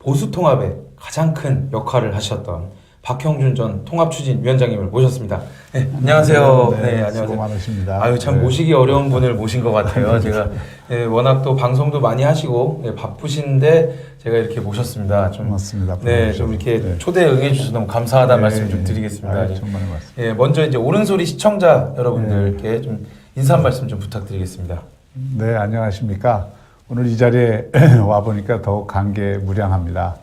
보수 통합에 가장 큰 역할을 하셨던 박형준 전 통합추진위원장님을 모셨습니다. 네, 안녕하세요. 네, 수고 많으십니다. 아유, 참 모시기 어려운 분을 모신 것 같아요. 제가 워낙 또 방송도 많이 하시고 바쁘신데 제가 이렇게 모셨습니다. 좀, 고맙습니다. 네, 좀 이렇게 초대 응해주셔서 너무 감사하다는 말씀 좀 드리겠습니다. 정말 고맙습니다. 예, 먼저 이제 옳은소리 시청자 여러분들께 좀 인사 한 말씀 좀 부탁드리겠습니다. 네, 안녕하십니까. 오늘 이 자리에 와보니까 더욱 감개무량합니다.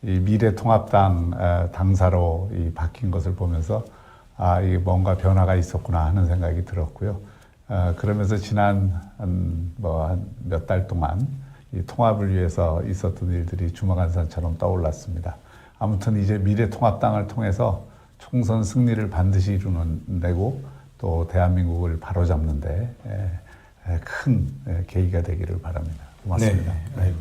이 미래통합당 당사로 바뀐 것을 보면서 이게 뭔가 변화가 있었구나 하는 생각이 들었고요. 그러면서 지난 한 몇 달 동안 이 통합을 위해서 있었던 일들이 주먹한산처럼 떠올랐습니다. 아무튼 이제 미래통합당을 통해서 총선 승리를 반드시 이루내고 또 대한민국을 바로잡는데 큰 계기가 되기를 바랍니다. 고맙습니다. 네. 아이고,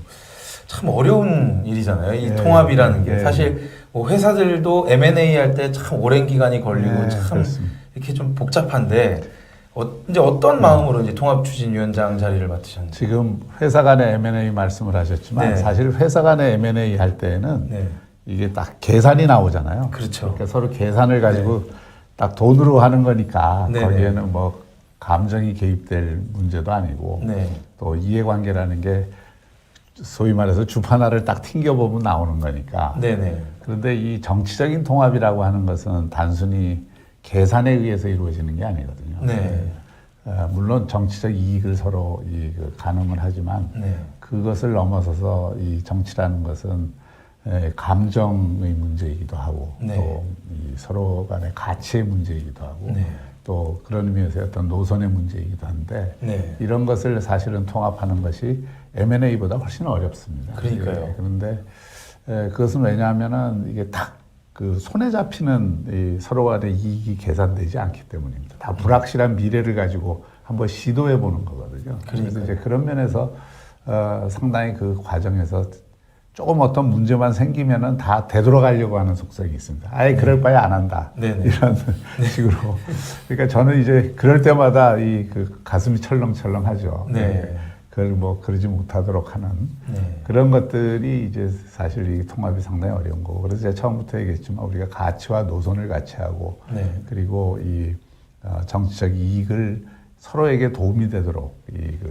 참 어려운 일이잖아요. 이 통합이라는 게 사실 뭐 회사들도 M&A 할 때 참 오랜 기간이 걸리고 참 그렇습니다. 이렇게 좀 복잡한데 이제 어떤 마음으로 이제 통합추진위원장 자리를 맡으셨나요? 지금 회사 간의 M&A 말씀을 하셨지만 사실 회사 간의 M&A 할 때는 이게 딱 계산이 나오잖아요. 그렇죠. 그러니까 서로 계산을 가지고 딱 돈으로 하는 거니까 거기에는 뭐 감정이 개입될 문제도 아니고 또 이해관계라는 게 소위 말해서 주판화를 딱 튕겨보면 나오는 거니까. 그런데 이 정치적인 통합이라고 하는 것은 단순히 계산에 의해서 이루어지는 게 아니거든요. 물론 정치적 이익을 서로 가늠을 하지만 그것을 넘어서서 이 정치라는 것은 감정의 문제이기도 하고 또 이 서로 간의 가치의 문제이기도 하고 또 그런 의미에서 어떤 노선의 문제이기도 한데 이런 것을 사실은 통합하는 것이 M&A보다 훨씬 어렵습니다. 그러니까요. 그런데 그것은 왜냐하면은 이게 딱 그 손에 잡히는 이 서로 간의 이익이 계산되지 않기 때문입니다. 다 불확실한 미래를 가지고 한번 시도해 보는 거거든요. 그래서 이제 그런 면에서 상당히 그 과정에서 조금 어떤 문제만 생기면은 다 되돌아가려고 하는 속성이 있습니다. 아예 그럴 바에 안 한다. 이런 식으로. 그러니까 저는 이제 그럴 때마다 그 가슴이 철렁철렁하죠. 그걸 뭐 그러지 못하도록 하는 그런 것들이 이제 사실 이 통합이 상당히 어려운 거고. 그래서 제가 처음부터 얘기했지만 우리가 가치와 노선을 같이 하고 그리고 이 정치적 이익을 서로에게 도움이 되도록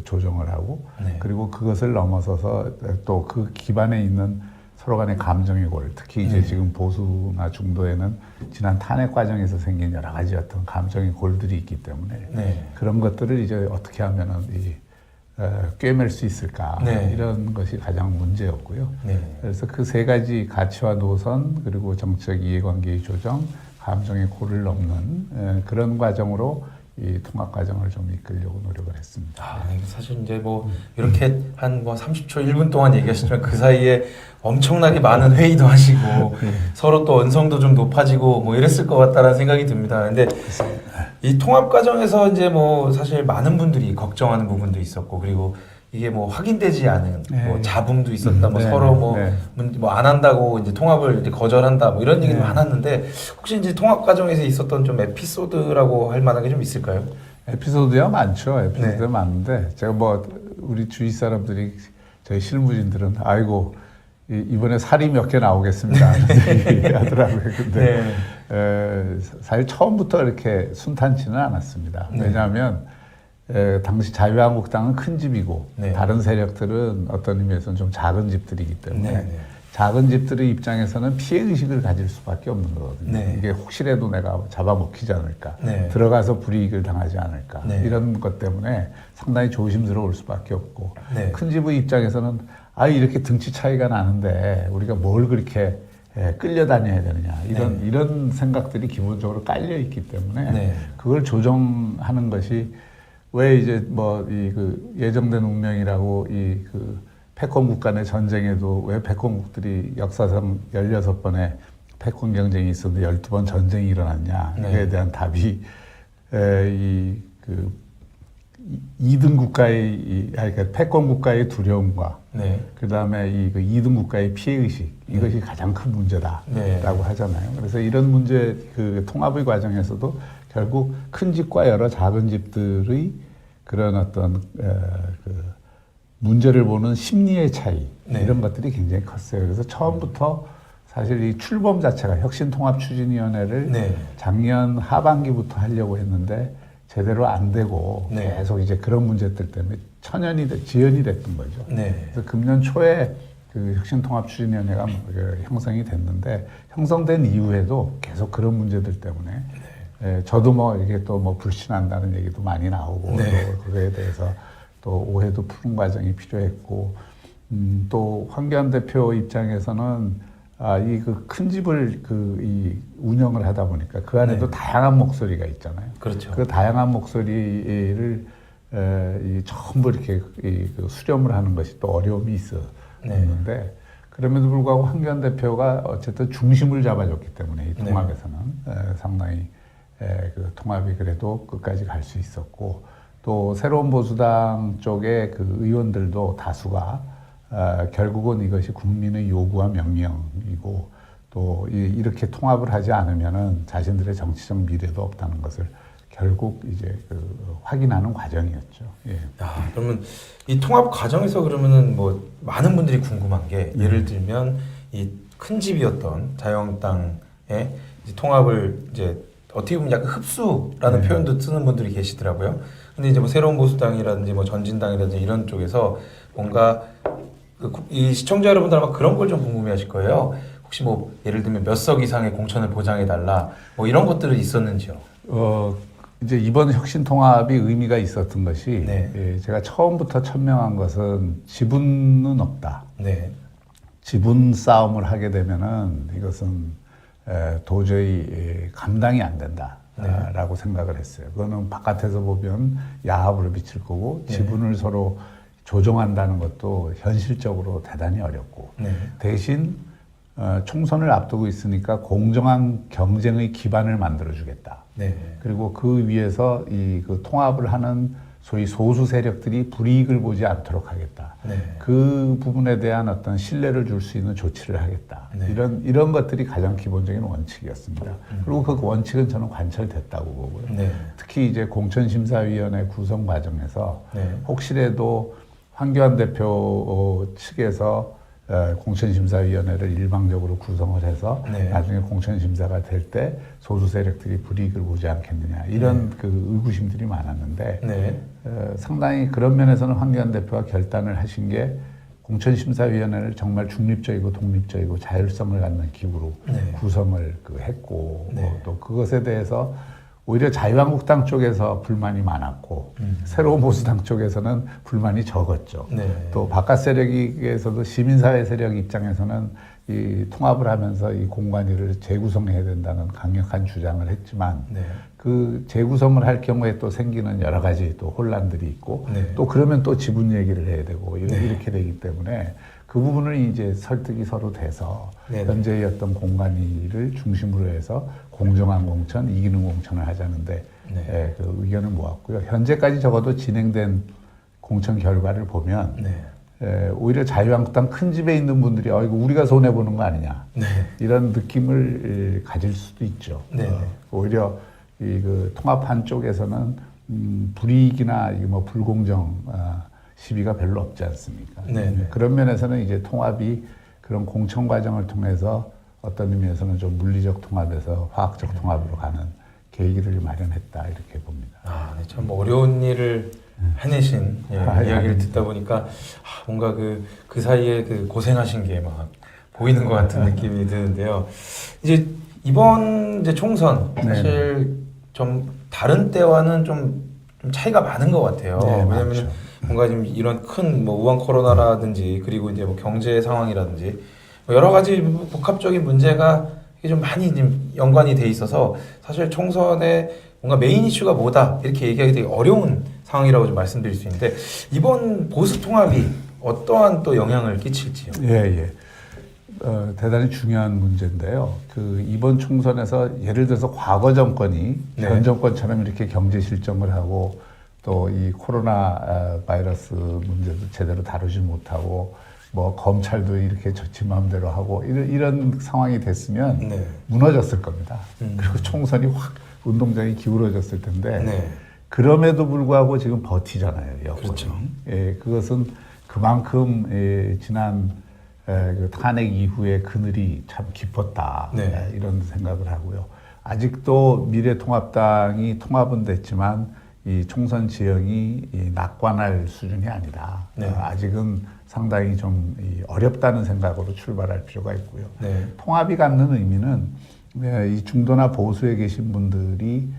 조정을 하고 그리고 그것을 넘어서서 또 그 기반에 있는 서로 간의 감정의 골, 특히 이제 지금 보수나 중도에는 지난 탄핵 과정에서 생긴 여러 가지 어떤 감정의 골들이 있기 때문에 그런 것들을 이제 어떻게 하면은 꿰맬 수 있을까 이런 것이 가장 문제였고요. 그래서 그 세 가지 가치와 노선 그리고 정치적 이해관계의 조정, 감정의 골을 넘는 그런 과정으로 이 통합 과정을 좀 이끌려고 노력을 했습니다. 사실 이제 뭐 이렇게 한 뭐 30초, 1분 동안 얘기하시지만 그 사이에 엄청나게 많은 회의도 하시고 서로 또 언성도 좀 높아지고 뭐 이랬을 것 같다라는 생각이 듭니다. 근데 이 통합 과정에서 이제 뭐 사실 많은 분들이 걱정하는 부분도 있었고 그리고 이게 뭐 확인되지 않은 뭐 잡음도 있었다, 뭐 서로 뭐 안 한다고 이제 통합을 이제 거절한다, 뭐 이런 얘기도 많았는데 혹시 이제 통합 과정에서 있었던 좀 에피소드라고 할 만한 게 좀 있을까요? 에피소드야 많죠. 에피소드가 많은데 제가 뭐 우리 주위 사람들이 저희 실무진들은 아이고 이번에 살이 몇 개 나오겠습니다 하더라고요. 근데 사실 처음부터 이렇게 순탄치는 않았습니다. 왜냐하면 당시 자유한국당은 큰 집이고 다른 세력들은 어떤 의미에서는 좀 작은 집들이기 때문에 작은 집들의 입장에서는 피해의식을 가질 수밖에 없는 거거든요. 이게 혹시라도 내가 잡아먹히지 않을까, 들어가서 불이익을 당하지 않을까 이런 것 때문에 상당히 조심스러울 수밖에 없고 큰 집의 입장에서는 이렇게 등치 차이가 나는데 우리가 뭘 그렇게 끌려다녀야 되느냐 이런 생각들이 기본적으로 깔려 있기 때문에 그걸 조정하는 것이 왜 이제 뭐 그 예정된 운명이라고 그 패권 국간의 전쟁에도 왜 패권국들이 역사상 16번의 패권 경쟁이 있었는데 12번 전쟁이 일어났냐 그에 대한 답이 그 2등 국가의 그러니까 패권 국가의 두려움과 그 다음에 그 2등 국가의 피해 의식 이것이 가장 큰 문제다라고 하잖아요. 그래서 이런 문제 그 통합의 과정에서도 결국 큰 집과 여러 작은 집들의 그런 어떤 그 문제를 보는 심리의 차이 네. 이런 것들이 굉장히 컸어요. 그래서 처음부터 사실 이 출범 자체가 혁신통합추진위원회를 네. 작년 하반기부터 하려고 했는데 제대로 안 되고 네. 계속 이제 그런 문제들 때문에 지연이 됐던 거죠. 네. 그래서 금년 초에 그 혁신통합추진위원회가 형성이 됐는데 형성된 이후에도 계속 그런 문제들 때문에 저도 뭐 이게 또 뭐 불신한다는 얘기도 많이 나오고 네. 또 그거에 대해서 또 오해도 푸는 과정이 필요했고 또 황교안 대표 입장에서는 이 그 큰 집을 이 운영을 하다 보니까 그 안에도 네. 다양한 목소리가 있잖아요. 그렇죠. 그 다양한 목소리를 전부 이렇게 그 수렴을 하는 것이 또 어려움이 있었는데 네. 그럼에도 불구하고 황교안 대표가 어쨌든 중심을 잡아줬기 때문에 이 통합에서는 상당히 그 통합이 그래도 끝까지 갈 수 있었고 또 새로운 보수당 쪽의 그 의원들도 다수가 결국은 이것이 국민의 요구와 명령이고 또 이렇게 통합을 하지 않으면은 자신들의 정치적 미래도 없다는 것을 결국 이제 그 확인하는 과정이었죠. 예. 그러면 이 통합 과정에서 그러면은 뭐 많은 분들이 궁금한 게 예를 들면 이 큰 집이었던 자유한국당의 이제 통합을 이제 어떻게 보면 약간 흡수라는 네. 표현도 쓰는 분들이 계시더라고요. 근데 이제 뭐 새로운 보수당이라든지 뭐 전진당이라든지 이런 쪽에서 뭔가 이 시청자 여러분들 아마 그런 걸 좀 궁금해하실 거예요. 혹시 뭐 예를 들면 몇 석 이상의 공천을 보장해 달라 뭐 이런 것들은 있었는지요? 이제 이번 혁신통합이 의미가 있었던 것이 네. 제가 처음부터 천명한 것은 지분은 없다. 네. 지분 싸움을 하게 되면은 이것은 도저히 감당이 안 된다라고 생각을 했어요. 그거는 바깥에서 보면 야합으로 비칠 거고 지분을 서로 조정한다는 것도 현실적으로 대단히 어렵고 대신 총선을 앞두고 있으니까 공정한 경쟁의 기반을 만들어주겠다. 그리고 그 위에서 그 통합을 하는 소위 소수 세력들이 불이익을 보지 않도록 하겠다. 그 부분에 대한 어떤 신뢰를 줄 수 있는 조치를 하겠다. 이런 것들이 가장 기본적인 원칙이었습니다. 그리고 그 원칙은 저는 관철됐다고 보고요. 특히 이제 공천심사위원회 구성 과정에서 혹시라도 황교안 대표 측에서 공천심사위원회를 일방적으로 구성을 해서 나중에 공천심사가 될 때 소수 세력들이 불이익을 보지 않겠느냐 이런 그 의구심들이 많았는데 상당히 그런 면에서는 황교안 대표가 결단을 하신 게 공천심사위원회를 정말 중립적이고 독립적이고 자율성을 갖는 기구로 구성을 했고 또 그것에 대해서 오히려 자유한국당 쪽에서 불만이 많았고 새로운 보수당 쪽에서는 불만이 적었죠. 또 바깥 세력에서도 시민사회 세력 입장에서는 이 통합을 하면서 이 공관위를 재구성해야 된다는 강력한 주장을 했지만 그 재구성을 할 경우에 또 생기는 여러 가지 또 혼란들이 있고 또 그러면 또 지분 얘기를 해야 되고 이렇게 되기 때문에 그 부분을 이제 설득이 서로 돼서 현재의 어떤 공관위를 중심으로 해서 공정한 공천, 이기는 공천을 하자는데 그 의견을 모았고요. 현재까지 적어도 진행된 공천 결과를 보면 오히려 자유한국당 큰 집에 있는 분들이 이거 우리가 손해보는 거 아니냐 이런 느낌을 가질 수도 있죠. 오히려 그 통합한 쪽에서는 불이익이나 뭐 불공정 시비가 별로 없지 않습니까? 그런 면에서는 이제 통합이 그런 공천 과정을 통해서 어떤 의미에서는 좀 물리적 통합에서 화학적 통합으로 가는 계기를 마련했다 이렇게 봅니다. 참 어려운 일을 해내신 이야기를 듣다 보니까 뭔가 그 사이에 그 고생하신 게 막 보이는 것 같은 느낌이 드는데요. 이제 이번 이제 총선 사실 좀 다른 때와는 좀 차이가 많은 것 같아요. 왜냐하면 뭔가 지금 이런 큰 뭐 우한 코로나라든지 그리고 이제 뭐 경제 상황이라든지 뭐 여러 가지 복합적인 문제가 좀 많이 좀 연관이 돼 있어서 사실 총선에 뭔가 메인 이슈가 뭐다 이렇게 얘기하기 되게 어려운 상황이라고 좀 말씀드릴 수 있는데 이번 보수 통합이 어떠한 또 영향을 끼칠지요? 대단히 중요한 문제인데요. 그 이번 총선에서 예를 들어서 과거 정권이 현 정권처럼 이렇게 경제 실정을 하고 또 이 코로나 바이러스 문제도 제대로 다루지 못하고 뭐 검찰도 이렇게 지 마음대로 하고 이런 상황이 됐으면 무너졌을 겁니다. 그리고 총선이 확 운동장이 기울어졌을 텐데 그럼에도 불구하고 지금 버티잖아요. 여권이. 그것은 그만큼 지난 그 탄핵 이후에 그늘이 참 깊었다. 네. 이런 생각을 하고요. 아직도 미래통합당이 통합은 됐지만 이 총선 지형이 낙관할 수준이 아니다. 네. 아직은 상당히 좀 어렵다는 생각으로 출발할 필요가 있고요. 네. 통합이 갖는 의미는 이 중도나 보수에 계신 분들이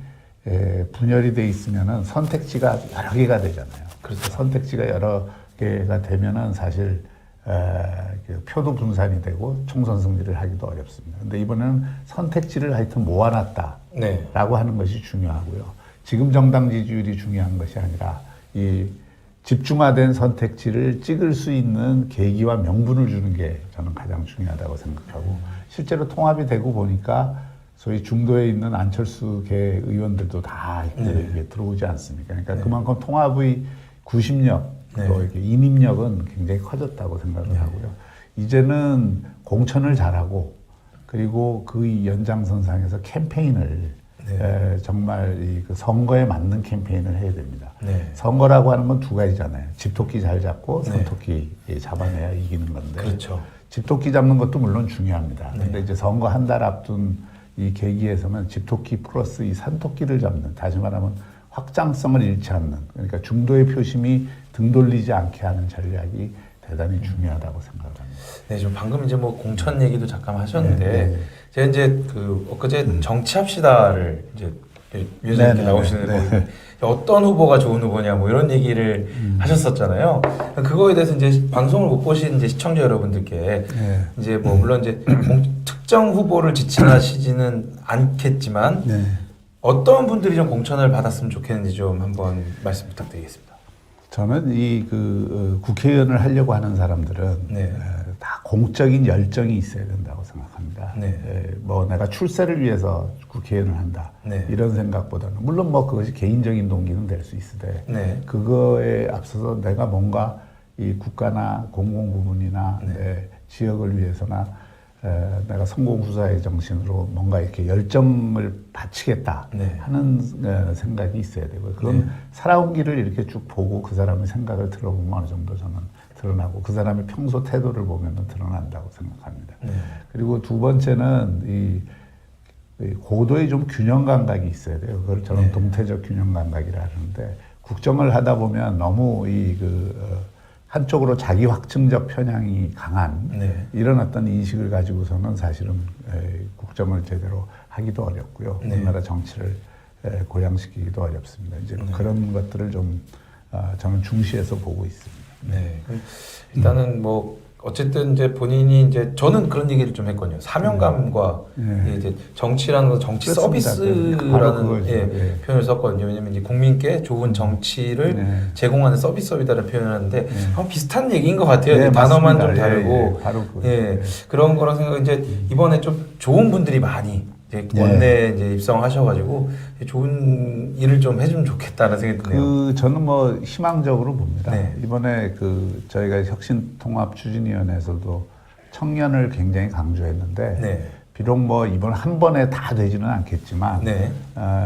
분열이 돼 있으면은 선택지가 여러 개가 되잖아요. 그렇죠. 선택지가 여러 개가 되면은 사실 그 표도 분산이 되고 총선 승리를 하기도 어렵습니다. 근데 이번에는 선택지를 하여튼 모아놨다라고 네. 하는 것이 중요하고요. 지금 정당 지지율이 중요한 것이 아니라 이 집중화된 선택지를 찍을 수 있는 계기와 명분을 주는 게 저는 가장 중요하다고 생각하고 실제로 통합이 되고 보니까 소위 중도에 있는 안철수계 의원들도 다 이렇게 들어오지 않습니까? 그러니까 그만큼 통합의 구심력 또 이렇게 인입력은 굉장히 커졌다고 생각을 하고요. 이제는 공천을 잘하고 그리고 그 연장선상에서 캠페인을 정말 그 선거에 맞는 캠페인을 해야 됩니다. 네. 선거라고 하는 건 두 가지잖아요. 집토끼 잘 잡고 선토끼 잡아내야 이기는 건데. 그렇죠. 집토끼 잡는 것도 물론 중요합니다. 네. 근데 이제 선거 한 달 앞둔 이 계기에서는 집토끼 플러스 이 산토끼를 잡는, 다시 말하면 확장성을 잃지 않는, 그러니까 중도의 표심이 등 돌리지 않게 하는 전략이 대단히 중요하다고 생각합니다. 네, 지금 방금 이제 뭐 공천 얘기도 잠깐 하셨는데 제가 이제 그 엊그제 정치합시다를 이제 위원장님께 나오시는데 어떤 후보가 좋은 후보냐 뭐 이런 얘기를 하셨었잖아요. 그거에 대해서 이제 방송을 못 보신 이제 시청자 여러분들께 이제 뭐 물론 이제 특정 후보를 지칭하시지는 않겠지만 어떤 분들이 좀 공천을 받았으면 좋겠는지 좀 한번 말씀 부탁드리겠습니다. 저는 이 국회의원을 하려고 하는 사람들은 다 공적인 열정이 있어야 된다고 생각합니다. 뭐 내가 출세를 위해서 국회의원을 한다 이런 생각보다는 물론 뭐 그것이 개인적인 동기는 될 수 있으되 그거에 앞서서 내가 뭔가 이 국가나 공공 부문이나 내 지역을 위해서나 내가 성공후사의 정신으로 뭔가 이렇게 열정을 바치겠다 하는 생각이 있어야 되고요. 그건 살아온 길을 이렇게 쭉 보고 그 사람의 생각을 들어보면 어느 정도 저는 드러나고 그 사람의 평소 태도를 보면 드러난다고 생각합니다. 그리고 두 번째는 이 고도의 좀 균형 감각이 있어야 돼요. 그걸 저는 동태적 균형 감각이라 하는데 국정을 하다 보면 너무 한쪽으로 자기 확증적 편향이 강한 이런 어떤 인식을 가지고서는 사실은 국정을 제대로 하기도 어렵고요. 우리나라 정치를 고양시키기도 어렵습니다. 이제 그런 것들을 좀 저는 중시해서 보고 있습니다. 네. 일단은 뭐 어쨌든 이제 본인이 이제 저는 그런 얘기를 좀 했거든요. 사명감과 이제 정치라는 건 정치 그렇습니다. 서비스라는 표현을 썼거든요. 왜냐면 이제 국민께 좋은 정치를 제공하는 서비스업이다라는 표현을 하는데 비슷한 얘기인 것 같아요. 단어만 좀 다르고 바로 그런 거라 생각. 이제 이번에 좀 좋은 분들이 많이 이제 원내 이제 입성하셔가지고 좋은 일을 좀 해주면 좋겠다는 생각이 드네요. 저는 뭐 희망적으로 봅니다. 이번에 저희가 혁신통합추진위원회에서도 청년을 굉장히 강조했는데 비록 뭐 이번 한 번에 다 되지는 않겠지만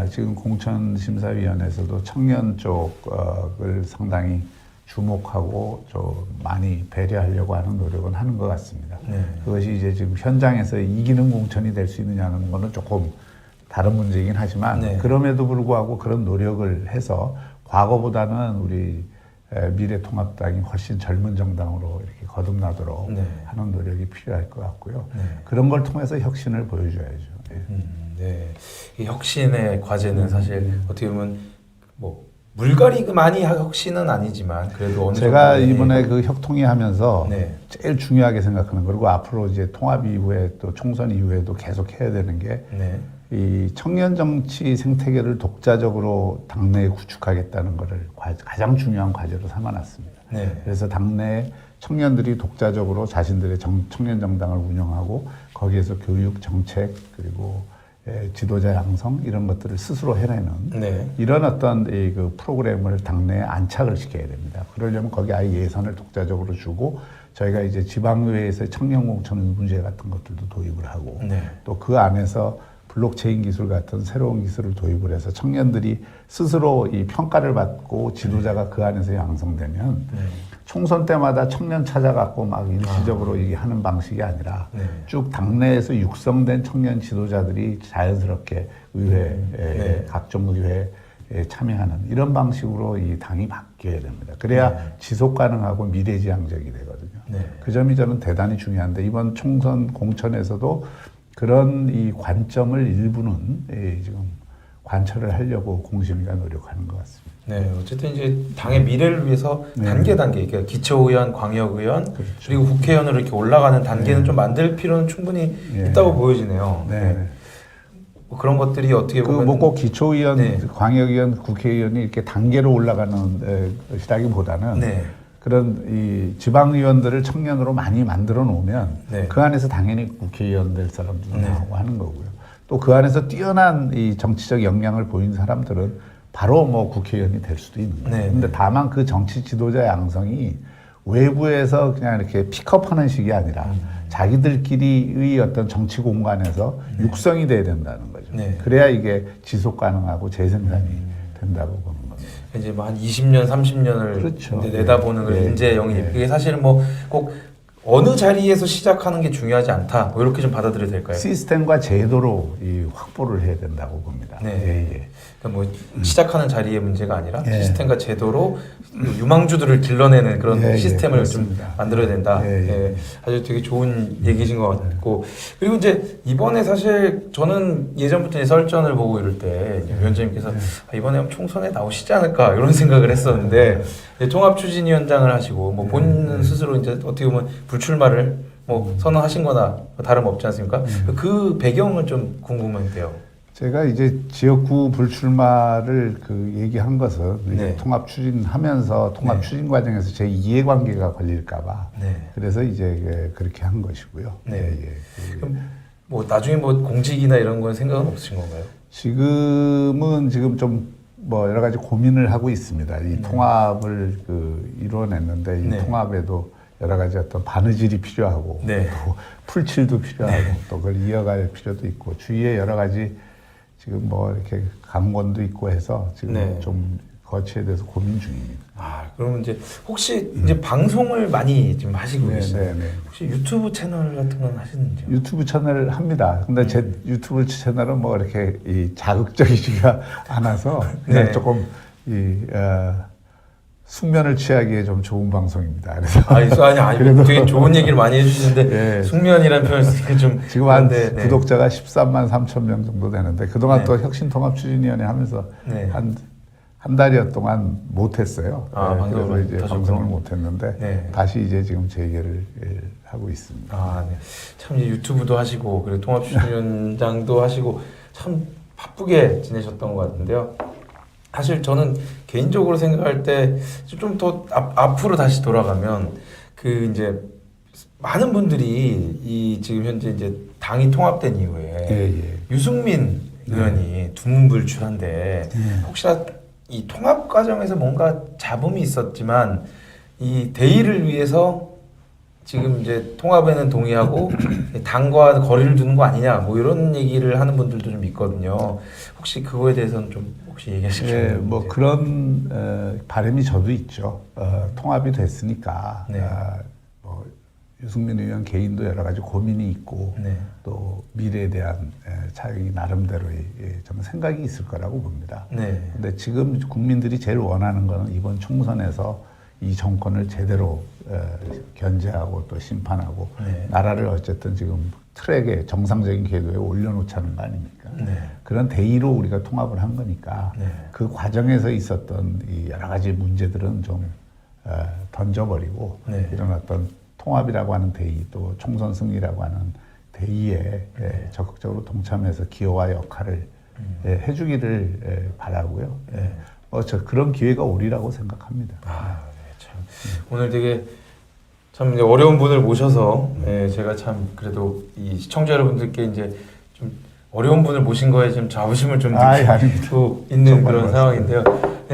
지금 공천심사위원회에서도 청년 쪽을 상당히 주목하고 좀 많이 배려하려고 하는 노력은 하는 것 같습니다. 그것이 이제 지금 현장에서 이기는 공천이 될 수 있느냐는 거는 조금 다른 문제이긴 하지만 그럼에도 불구하고 그런 노력을 해서 과거보다는 우리 미래통합당이 훨씬 젊은 정당으로 이렇게 거듭나도록 하는 노력이 필요할 것 같고요. 그런 걸 통해서 혁신을 보여줘야죠. 이 혁신의 과제는 사실 어떻게 보면 뭐 물갈이 많이 혁신은 아니지만 그래도 어느 제가 이번에 그 혁통위 하면서 제일 중요하게 생각하는 그리고 앞으로 이제 통합 이후에 또 총선 이후에도 계속 해야 되는 게 이 청년 정치 생태계를 독자적으로 당내에 구축하겠다는 것을 가장 중요한 과제로 삼아놨습니다. 그래서 당내에 청년들이 독자적으로 자신들의 청년 정당을 운영하고 거기에서 교육, 정책 그리고 지도자 양성 이런 것들을 스스로 해내는 이런 어떤 그 프로그램을 당내에 안착을 시켜야 됩니다. 그러려면 거기 아예 예산을 독자적으로 주고 저희가 이제 지방의회에서 청년 공천 문제 같은 것들도 도입을 하고 또 그 안에서 블록체인 기술 같은 새로운 기술을 도입을 해서 청년들이 스스로 이 평가를 받고 지도자가 그 안에서 양성되면 총선 때마다 청년 찾아갖고 막 일시적으로 이게 하는 방식이 아니라 네. 쭉 당내에서 육성된 청년 지도자들이 자연스럽게 의회에 각종 의회에 참여하는 이런 방식으로 이 당이 바뀌어야 됩니다. 그래야 지속 가능하고 미래지향적이 되거든요. 네. 그 점이 저는 대단히 중요한데 이번 총선 공천에서도 그런 이 관점을 일부는 지금 관철을 하려고 공심위가 노력하는 것 같습니다. 네, 어쨌든 이제 당의 미래를 위해서 단계, 그러니까 기초의원, 광역의원, 그렇죠. 그리고 국회의원으로 이렇게 올라가는 단계는 좀 만들 필요는 충분히 있다고 보여지네요. 뭐 그런 것들이 어떻게 보면 뭐꼭 기초의원, 광역의원, 국회의원이 이렇게 단계로 올라가는 것이라기보다는 그런 이 지방의원들을 청년으로 많이 만들어 놓으면 그 안에서 당연히 국회의원 될 사람들도 나오고 하는 거고요. 또 그 안에서 뛰어난 이 정치적 역량을 보인 사람들은 바로 뭐 국회의원이 될 수도 있는 거예요. 근데 다만 그 정치 지도자 양성이 외부에서 그냥 이렇게 픽업하는 식이 아니라 자기들끼리의 어떤 정치 공간에서 육성이 돼야 된다는 거죠. 그래야 이게 지속 가능하고 재생산이 된다고 보는 겁니다. 이제 뭐 한 20년, 30년을 그렇죠. 내다보는 그런 인재 영입. 그게 사실은 뭐 꼭 어느 자리에서 시작하는 게 중요하지 않다. 뭐 이렇게 좀 받아들여야 될까요? 시스템과 제도로 이 확보를 해야 된다고 봅니다. 그러니까 뭐 시작하는 자리의 문제가 아니라 시스템과 제도로 유망주들을 길러내는 그런 시스템을 좀 만들어야 된다. 아주 되게 좋은 얘기신 것 같고, 그리고 이제 이번에 사실 저는 예전부터 이제 설전을 보고 이럴 때 위원장님께서 이번에 총선에 나오시지 않을까 이런 생각을 했었는데 통합추진위원장을 하시고 뭐 본인 스스로 이제 어떻게 보면 불출마를 뭐 선언하신거나 다름없지 않습니까? 그 배경은 좀 궁금한데요. 제가 이제 지역구 불출마를 그 얘기한 것은 이제 통합 추진하면서 통합 추진 과정에서 제 이해관계가 걸릴까봐 그래서 이제 그렇게 한 것이고요. 그럼 뭐 나중에 뭐 공직이나 이런 건 생각은 없으신 건가요? 지금은 지금 좀 뭐 여러 가지 고민을 하고 있습니다. 이 통합을 그 이루어냈는데 이 통합에도 여러 가지 어떤 바느질이 필요하고 또 풀칠도 필요하고 또 그걸 이어갈 필요도 있고 주위에 여러 가지 지금 뭐 이렇게 강권도 있고 해서 지금 좀 거치에 대해서 고민 중입니다. 그러면 이제 혹시 이제 방송을 많이 지금 하시고 계시나요? 혹시 유튜브 채널 같은 건 하시는지요? 유튜브 채널을 합니다. 근데 제 유튜브 채널은 뭐 이렇게 이 자극적이지가 않아서 그냥 조금 숙면을 취하기에 좀 좋은 방송입니다. 그래서 아니 되게 좋은 얘기를 많이 해주시는데 숙면이라는 표현을 쓰기 좀 지금 한 구독자가 13만 3천 명 정도 되는데 그동안 또 혁신통합추진위원회 하면서 한 달여 동안 못했어요. 그래서 이제 방송을 못했는데 다시 이제 지금 재개를 하고 있습니다. 참 이제 유튜브도 하시고 그리고 통합추진위원장도 하시고 참 바쁘게 지내셨던 것 같은데요. 사실 저는 개인적으로 생각할 때 좀 더 앞으로 다시 돌아가면 그 이제 많은 분들이 이 지금 현재 이제 당이 통합된 이후에 유승민 의원이 두문불출한데 혹시나 이 통합 과정에서 뭔가 잡음이 있었지만 이 대의를 위해서 지금 이제 통합에는 동의하고 당과 거리를 두는 거 아니냐 뭐 이런 얘기를 하는 분들도 좀 있거든요. 혹시 그거에 대해서는 좀 혹시 얘기하실까요? 뭐 그런 바람이 저도 있죠. 통합이 됐으니까 뭐 유승민 의원 개인도 여러 가지 고민이 있고 또 미래에 대한 자기 나름대로의 저는 생각이 있을 거라고 봅니다. 근데 지금 국민들이 제일 원하는 거는 이번 총선에서 이 정권을 제대로 견제하고 또 심판하고 나라를 어쨌든 지금 트랙에 정상적인 궤도에 올려놓자는 거 아닙니까? 그런 대의로 우리가 통합을 한 거니까 그 과정에서 있었던 이 여러 가지 문제들은 좀 던져버리고 이런 어떤 통합이라고 하는 대의 또 총선 승리라고 하는 대의에 적극적으로 동참해서 기여와 역할을 해주기를 바라고요. 저 그런 기회가 오리라고 생각합니다. 참 오늘 되게 참 이제 어려운 분을 모셔서 제가 참 그래도 이 시청자 여러분들께 이제 좀 어려운 분을 모신 거에 좀 자부심을 좀 느끼고 있는 그런 상황인데요.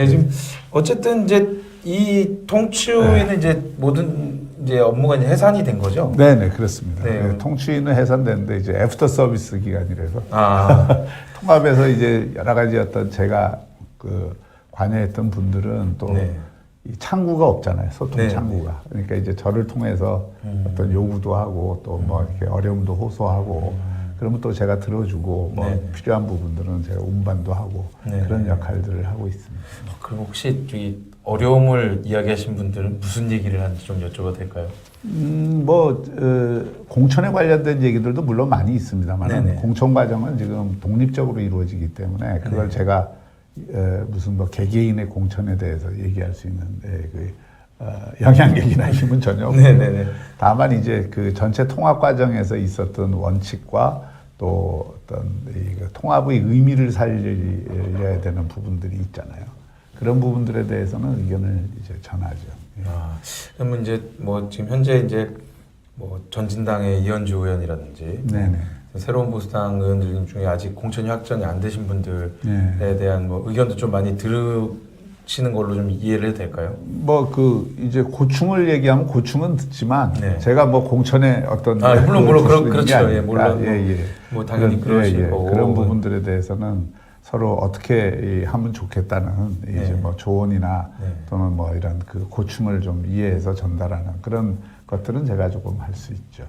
지금 어쨌든 이제 이 통추위는 이제 모든 이제 업무가 이제 해산이 된 거죠? 네네 그렇습니다. 통추위는 해산됐는데 이제 애프터 서비스 기간이라서 통합에서 이제 여러 가지 어떤 제가 그 관여했던 분들은 또 이 창구가 없잖아요. 소통 네. 창구가. 그러니까 이제 저를 통해서 어떤 요구도 하고 또 뭐 이렇게 어려움도 호소하고 그러면 또 제가 들어주고 뭐 네. 필요한 부분들은 제가 운반도 하고 네. 그런 역할들을 하고 있습니다. 그럼 혹시 저기 어려움을 이야기하신 분들은 무슨 얘기를 하는지 좀 여쭤봐도 될까요? 공천에 관련된 얘기들도 물론 많이 있습니다만 네네. 공천 과정은 지금 독립적으로 이루어지기 때문에 그걸 네. 제가 무슨 뭐 개개인의 공천에 대해서 얘기할 수 있는 영향력이나 힘은 전혀 없고 네네네. 다만 이제 그 전체 통합 과정에서 있었던 원칙과 또 어떤 그 통합의 의미를 살려야 되는 부분들이 있잖아요. 그런 부분들에 대해서는 의견을 이제 전하죠. 예. 그러면 이제 뭐 지금 현재 이제 뭐 전진당의 이현주 의원이라든지 네네. 새로운 보수당 의원들 중에 아직 공천이 확정이 안 되신 분들에 네. 대한 뭐 의견도 좀 많이 들으시는 걸로 좀 이해를 해도 될까요? 뭐 이제 고충을 얘기하면 고충은 듣지만 네. 제가 뭐 공천에 어떤 물론 그걸 그렇죠. 게 아니니까. 예, 물론 뭐 당연히 그러실 거고 그런 부분들에 대해서는 서로 어떻게 하면 좋겠다는 이제 뭐 조언이나 또는 뭐 이런 그 고충을 좀 이해해서 전달하는 그런 것들은 제가 조금 할 수 있죠.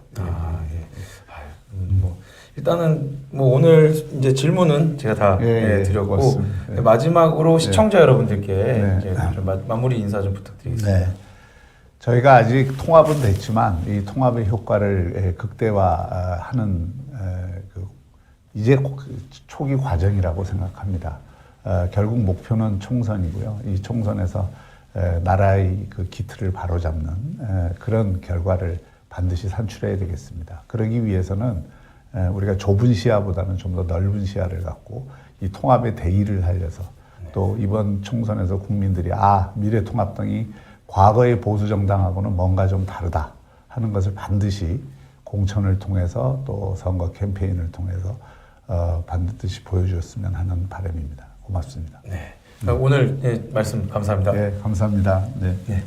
뭐 일단은 뭐 오늘 이제 질문은 제가 다 드렸고 고맙습니다. 마지막으로 시청자 여러분들께 네. 이제 좀 마무리 인사 좀 부탁드리겠습니다. 네. 저희가 아직 통합은 됐지만 이 통합의 효과를 극대화하는 이제 초기 과정이라고 생각합니다. 결국 목표는 총선이고요. 이 총선에서 나라의 그 기틀을 바로잡는 그런 결과를 반드시 산출해야 되겠습니다. 그러기 위해서는 우리가 좁은 시야보다는 좀 더 넓은 시야를 갖고 이 통합의 대의를 살려서 또 이번 총선에서 국민들이 미래통합당이 과거의 보수정당하고는 뭔가 좀 다르다 하는 것을 반드시 공천을 통해서 또 선거 캠페인을 통해서 반드시 보여주었으면 하는 바람입니다. 고맙습니다. 네. 오늘 말씀 감사합니다. 네, 감사합니다. 네. 네.